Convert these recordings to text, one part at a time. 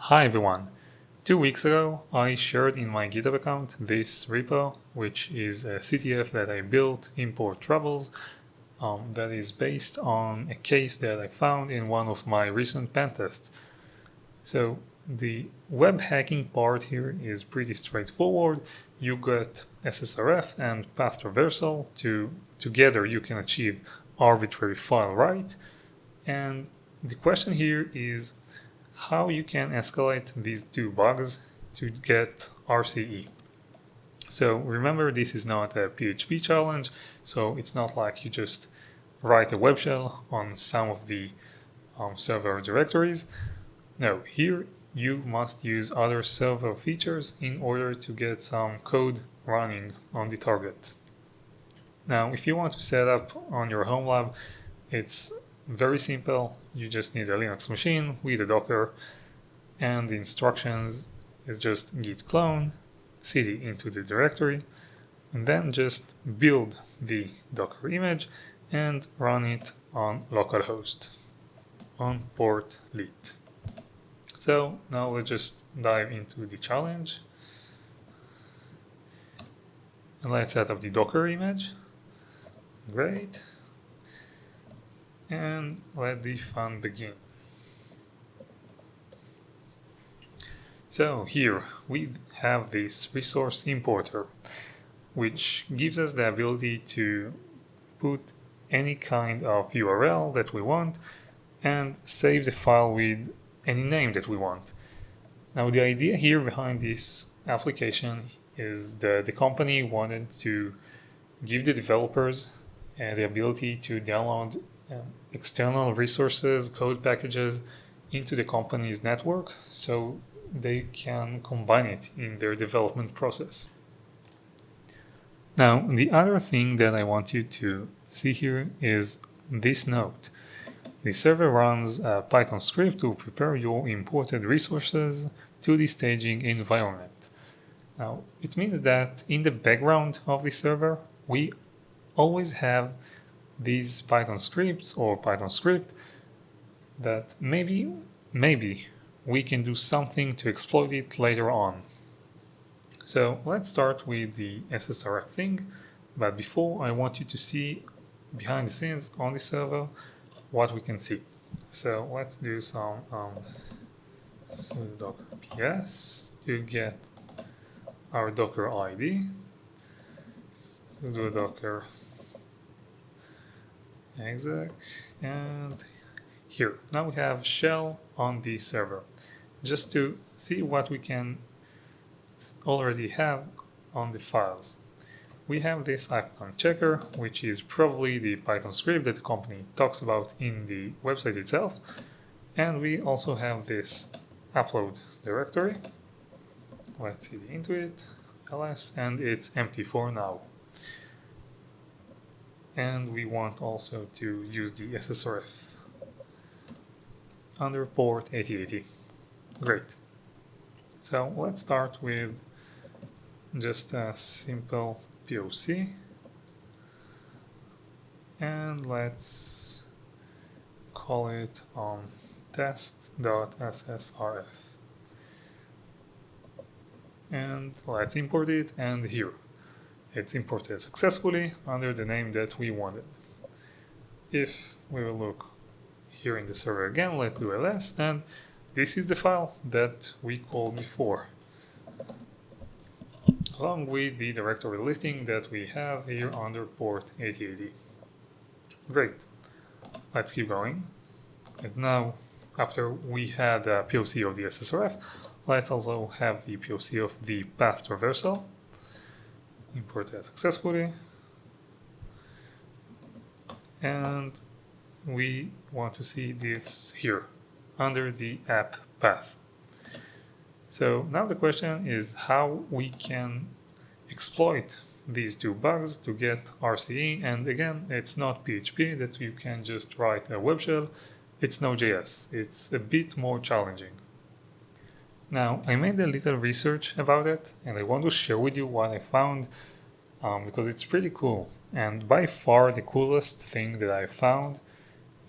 Hi everyone! 2 weeks ago I shared in my GitHub account this repo, which is a CTF that I built, import troubles, that is based on a case that I found in one of my recent pen tests. So the web hacking part here is pretty straightforward. You get SSRF and path traversal. Together you can achieve arbitrary file write. And the question here is how you can escalate these two bugs to get RCE. So remember, this is not a PHP challenge, so it's not like you just write a web shell on some of the server directories. No, here you must use other server features in order to get some code running on the target. Now, if you want to set up on your home lab, it's very simple. You just need a Linux machine with a Docker, and the instructions is just git clone, cd into the directory, and then just build the Docker image and run it on localhost on port lit. So now let's just dive into the challenge. And let's set up the Docker image. Great. And let the fun begin. So here we have this resource importer, which gives us the ability to put any kind of URL that we want and save the file with any name that we want. Now the idea here behind this application is that the company wanted to give the developers the ability to download external resources, code packages into the company's network so they can combine it in their development process. Now, the other thing that I want you to see here is this note. The server runs a Python script to prepare your imported resources to the staging environment. Now, it means that in the background of the server, we always have these Python scripts or Python script that maybe we can do something to exploit it later on. So let's start with the SSRF thing, but before I want you to see behind the scenes on the server what we can see. So let's do some sudo docker ps to get our Docker ID, sudo docker exec, and here now we have shell on the server, just to see what we can already have on the files. We have this icon checker, which is probably the Python script that the company talks about in the website itself, and we also have this upload directory. Let's cd into it, ls, and it's empty for now. And we want also to use the SSRF under port 8080. Great. So let's start with just a simple POC, and let's call it test.ssrf, and let's import it, and here it's imported successfully under the name that we wanted. If we will look here in the server again, let's do ls, and this is the file that we called before, along with the directory listing that we have here under port 8080. Great. Let's keep going. And now, after we had a POC of the SSRF, let's also have the POC of the path traversal. Import that successfully. And we want to see this here under the app path. So now the question is how we can exploit these two bugs to get RCE, and again, it's not PHP that you can just write a web shell, it's Node.js. It's a bit more challenging. Now, I made a little research about it, and I want to share with you what I found because it's pretty cool. And by far the coolest thing that I found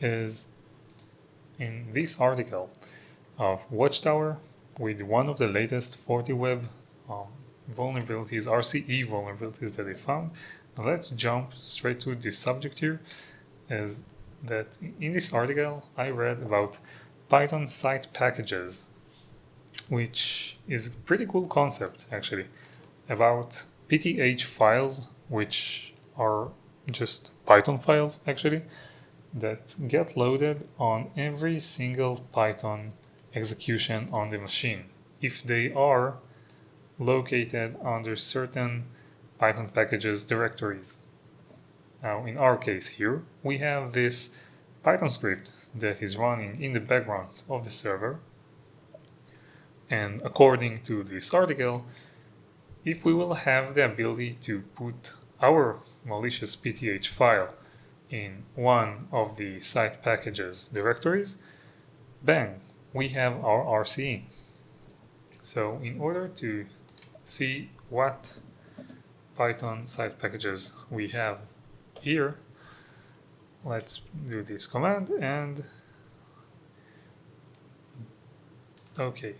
is in this article of Watchtower with one of the latest 40 web vulnerabilities, RCE vulnerabilities that they found. Now let's jump straight to the subject here, as that in this article I read about Python site packages, which is a pretty cool concept actually, about PTH files, which are just Python files actually, that get loaded on every single Python execution on the machine if they are located under certain Python packages directories. Now in our case here, we have this Python script that is running in the background of the server, and according to this article, if we will have the ability to put our malicious PTH file in one of the site packages directories, bang, we have our RCE. So in order to see what Python site packages we have here, let's do this command and okay,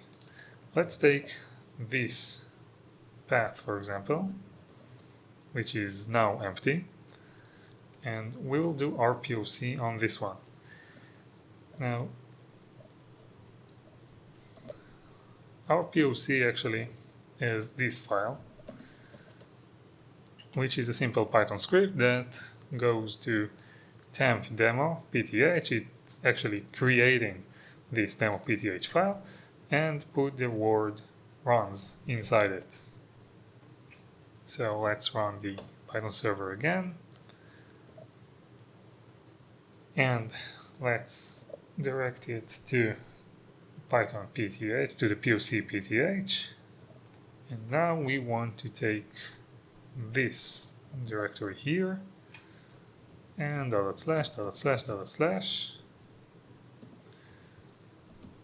let's take this path, for example, which is now empty, and we will do our POC on this one. Now, our POC actually is this file, which is a simple Python script that goes to temp demo pth. It's actually creating this demo pth file and put the word runs inside it. So let's run the Python server again, and let's direct it to Python pth, to the POC pth, and now we want to take this directory here and //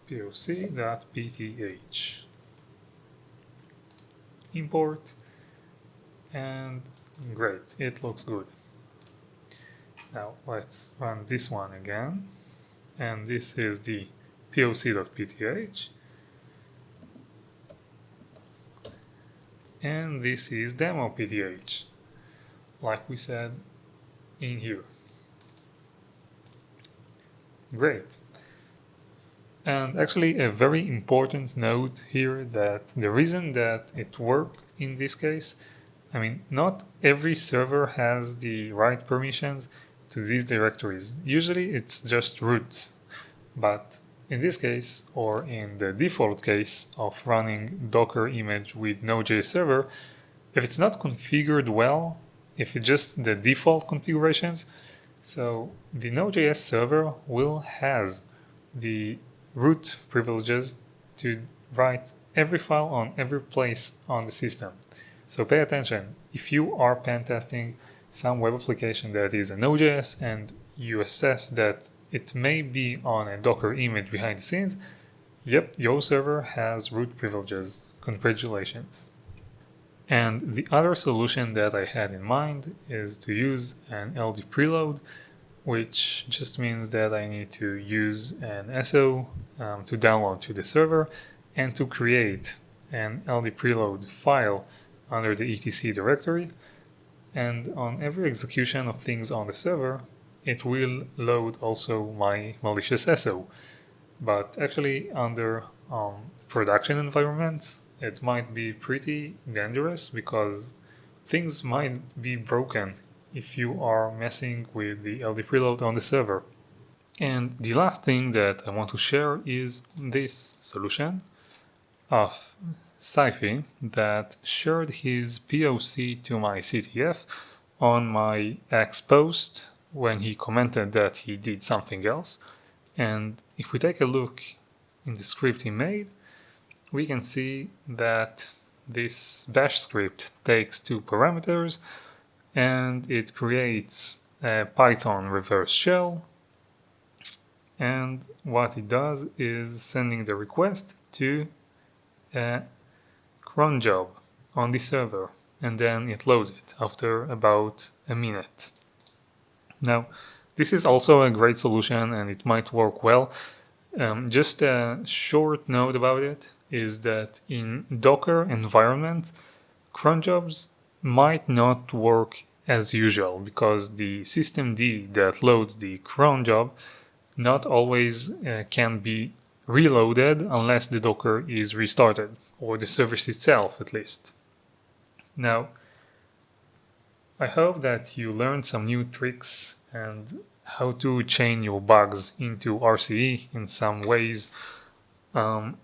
poc.pth, import, and great, it looks good. Now let's run this one again, and this is the poc.pth, and this is demo pth, like we said in here. Great. And actually a very important note here, that the reason that it worked in this case, I mean, not every server has the right permissions to these directories. Usually it's just root, but in this case, or in the default case of running Docker image with Node.js server, if it's not configured well, if it's just the default configurations, so the Node.js server will has the root privileges to write every file on every place on the system. So pay attention. If you are pen testing some web application that is a Node.js and you assess that it may be on a Docker image behind the scenes, yep, your server has root privileges. Congratulations. And the other solution that I had in mind is to use an LD preload, which just means that I need to use an SO to download to the server and to create an LD preload file under the etc directory. And on every execution of things on the server, it will load also my malicious SO. But actually under production environments, it might be pretty dangerous because things might be broken if you are messing with the LD preload on the server. And the last thing that I want to share is this solution of Sci-Fi that shared his POC to my CTF on my X post when he commented that he did something else. And if we take a look in the script he made, we can see that this bash script takes two parameters and it creates a Python reverse shell, and what it does is sending the request to a cron job on the server, and then it loads it after about a minute. Now, this is also a great solution and it might work well. Just a short note about it is that in Docker environment, cron jobs might not work as usual because the systemd that loads the cron job not always can be reloaded unless the Docker is restarted, or the service itself at least. Now, I hope that you learned some new tricks and how to chain your bugs into RCE in some ways. And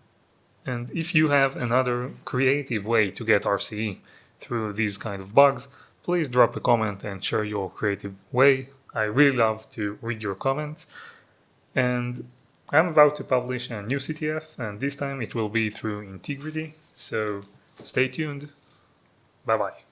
if you have another creative way to get RCE through these kind of bugs, please drop a comment and share your creative way. I really love to read your comments. And I'm about to publish a new CTF, and this time it will be through integrity, so stay tuned. Bye bye.